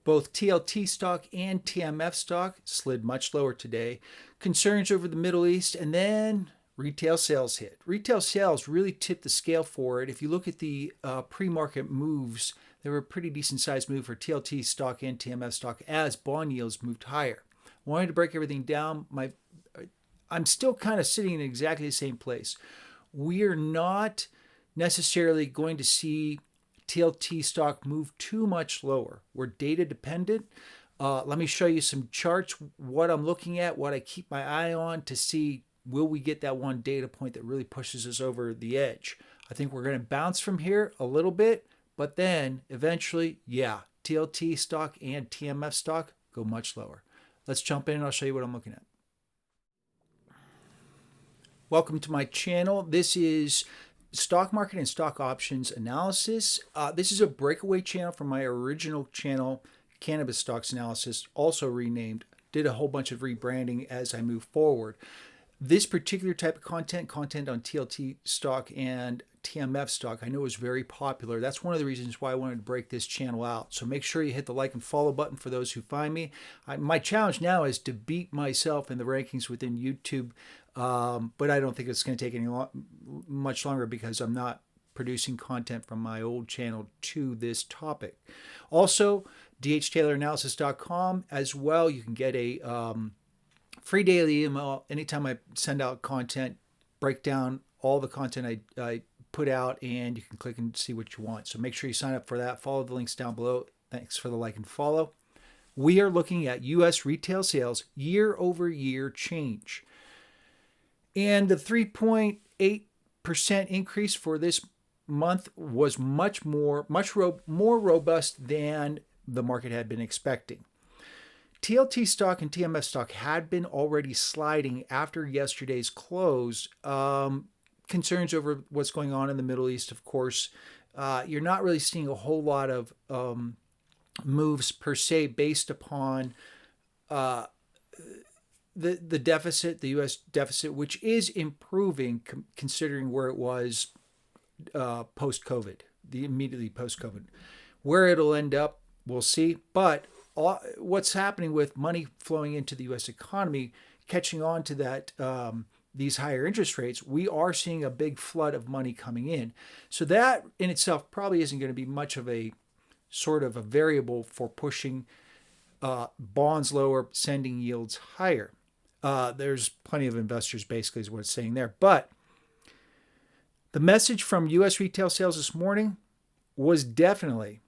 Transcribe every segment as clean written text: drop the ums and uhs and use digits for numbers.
Both TLT stock and TMF stock slid much lower today. Concerns over the Middle East, and then retail sales hit. Retail sales really tipped the scale for it. If you look at the pre-market moves, they were a pretty decent sized move for TLT stock and TMF stock as bond yields moved higher. Wanted to break everything down. I'm still kind of sitting in exactly the same place. We are not necessarily going to see TLT stock move too much lower. We're data dependent. Let me show you some charts, what I'm looking at, what I keep my eye on to see, will we get that one data point that really pushes us over the edge? I think we're going to bounce from here a little bit, but then eventually, yeah, TLT stock and TMF stock go much lower. Let's jump in and I'll show you what I'm looking at. Welcome to my channel. This is stock market and stock options analysis. This is a breakaway channel from my original channel, Cannabis Stocks Analysis, also renamed. Did a whole bunch of rebranding as I move forward. This particular type of content on TLT stock and TMF stock, I know is very popular. That's one of the reasons why I wanted to break this channel out. So make sure you hit the like and follow button for those who find me. My challenge now is to beat myself in the rankings within YouTube, but I don't think it's going to take much longer because I'm not producing content from my old channel to this topic. Also, dhtayloranalysis.com as well. You can get a free daily email anytime I send out content, break down all the content I put out, and you can click and see what you want. So make sure you sign up for that. Follow the links down below. Thanks for the like and follow. We are looking at U.S. retail sales year over year change. And the 3.8% increase for this month was much more robust than the market had been expecting. TLT stock and TMF stock had been already sliding after yesterday's close. Concerns over what's going on in the Middle East, of course. You're not really seeing a whole lot of moves per se based upon the deficit, the U.S. deficit, which is improving considering where it was post-COVID, immediately post-COVID. Where it'll end up, we'll see. But what's happening with money flowing into the U.S. economy, catching on to that, these higher interest rates, we are seeing a big flood of money coming in. So that in itself probably isn't going to be much of a sort of a variable for pushing bonds lower, sending yields higher. There's plenty of investors basically is what it's saying there. But the message from U.S. retail sales this morning was definitely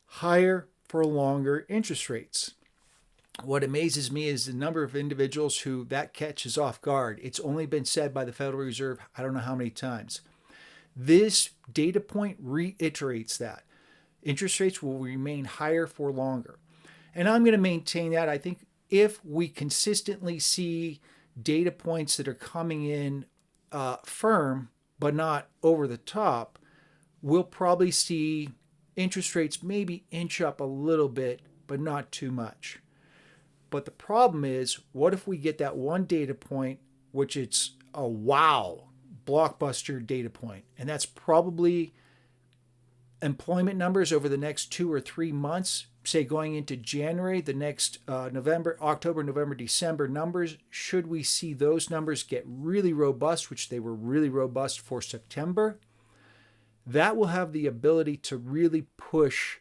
higher for longer interest rates. What amazes me is the number of individuals who that catches off guard. It's only been said by the Federal Reserve, I don't know how many times. This data point reiterates that. Interest rates will remain higher for longer. And I'm going to maintain that. I think if we consistently see data points that are coming in firm, but not over the top, we'll probably see interest rates maybe inch up a little bit, but not too much. But the problem is, what if we get that one data point, which it's a wow, blockbuster data point, and that's probably employment numbers over the next 2 or 3 months, say going into January, the next October, November, December numbers. Should we see those numbers get really robust, which they were really robust for September, that will have the ability to really push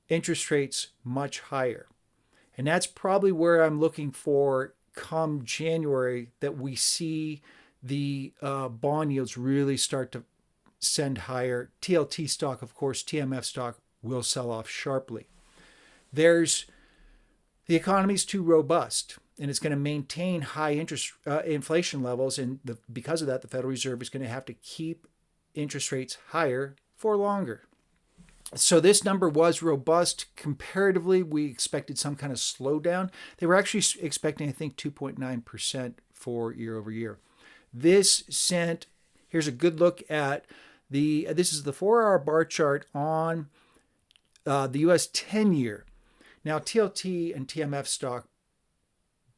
interest rates much higher. And that's probably where I'm looking for come January, that we see the bond yields really start to send higher. TLT stock, of course, TMF stock will sell off sharply. The economy's too robust, and it's going to maintain high inflation levels. And because of that, the Federal Reserve is going to have to keep interest rates higher for longer. So this number was robust. Comparatively, we expected some kind of slowdown. They were actually expecting, I think, 2.9% for year over year. Here's a good look at this is the 4-hour bar chart on the US 10-year. Now, TLT and TMF stock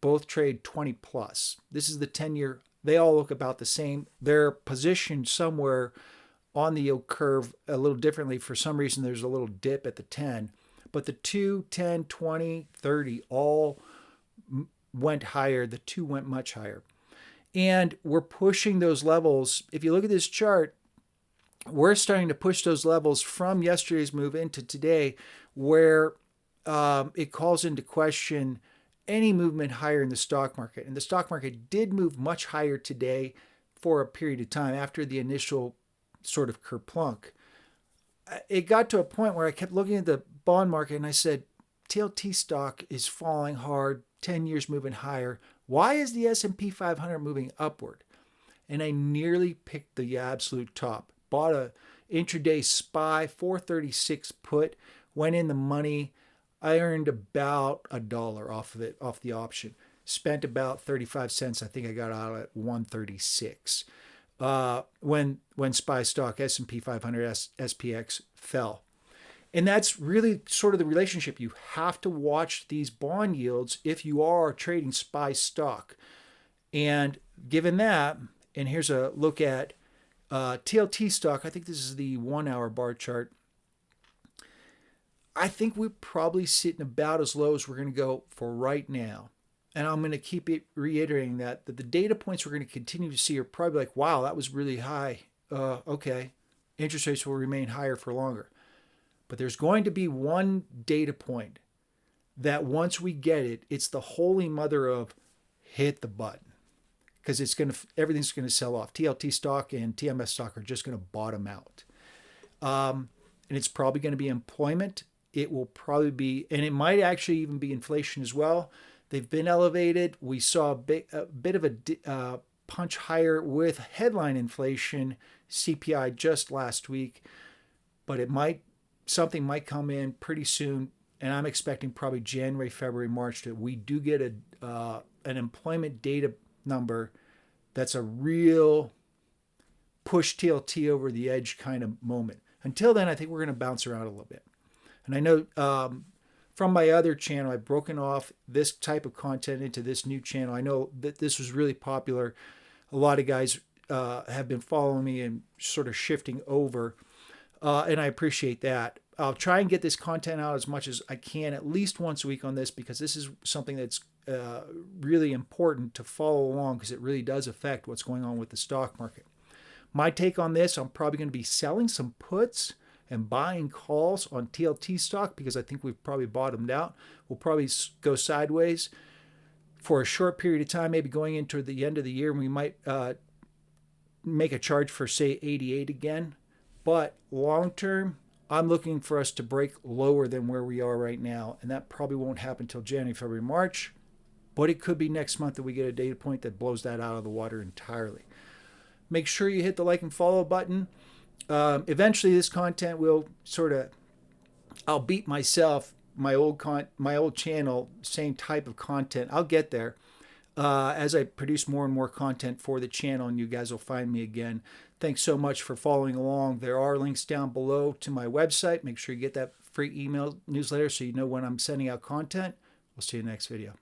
both trade 20 plus. This is the 10-year. They all look about the same. They're positioned somewhere on the yield curve a little differently. For some reason, there's a little dip at the 10, but the 2, 10, 20, 30 all went higher. The 2 went much higher. And we're pushing those levels. If you look at this chart, we're starting to push those levels from yesterday's move into today, where it calls into question any movement higher in the stock market. And the stock market did move much higher today for a period of time after the initial sort of kerplunk. It got to a point where I kept looking at the bond market and I said, TLT stock is falling hard, 10 years moving higher. Why is the S&P 500 moving upward? And I nearly picked the absolute top. Bought a intraday SPY 436 put, went in the money. I earned about $1 off of it, off the option. Spent about 35 cents. I think I got out at 136. When SPY stock S&P 500 SPX fell. And that's really sort of the relationship. You have to watch these bond yields if you are trading SPY stock. And given that, and here's a look at TLT stock. I think this is the 1 hour bar chart. I think we're probably sitting about as low as we're going to go for right now. And I'm going to keep reiterating that the data points we're going to continue to see are probably like, wow, that was really high. Okay, interest rates will remain higher for longer. But there's going to be one data point that once we get it, it's the holy mother of hit the button. Because everything's going to sell off. TLT stock and TMF stock are just going to bottom out. And it's probably going to be employment. It will probably be, and it might actually even be inflation as well. They've been elevated. We saw a bit of a punch higher with headline inflation, CPI just last week. But something might come in pretty soon. And I'm expecting probably January, February, March that we do get an employment data number that's a real push TLT over the edge kind of moment. Until then, I think we're going to bounce around a little bit. And I know from my other channel, I've broken off this type of content into this new channel. I know that this was really popular. A lot of guys have been following me and sort of shifting over. And I appreciate that. I'll try and get this content out as much as I can, at least once a week on this, because this is something that's really important to follow along, because it really does affect what's going on with the stock market. My take on this, I'm probably going to be selling some puts and buying calls on TLT stock because I think we've probably bottomed out. We'll probably go sideways for a short period of time, maybe going into the end of the year. We might make a charge for, say, 88 again. But long term, I'm looking for us to break lower than where we are right now. And that probably won't happen until January, February, March. But it could be next month that we get a data point that blows that out of the water entirely. Make sure you hit the like and follow button. Eventually, this content will I'll beat myself, my old channel, same type of content. I'll get there as I produce more and more content for the channel, and you guys will find me again. Thanks so much for following along. There are links down below to my website. Make sure you get that free email newsletter so you know when I'm sending out content. We'll see you in the next video.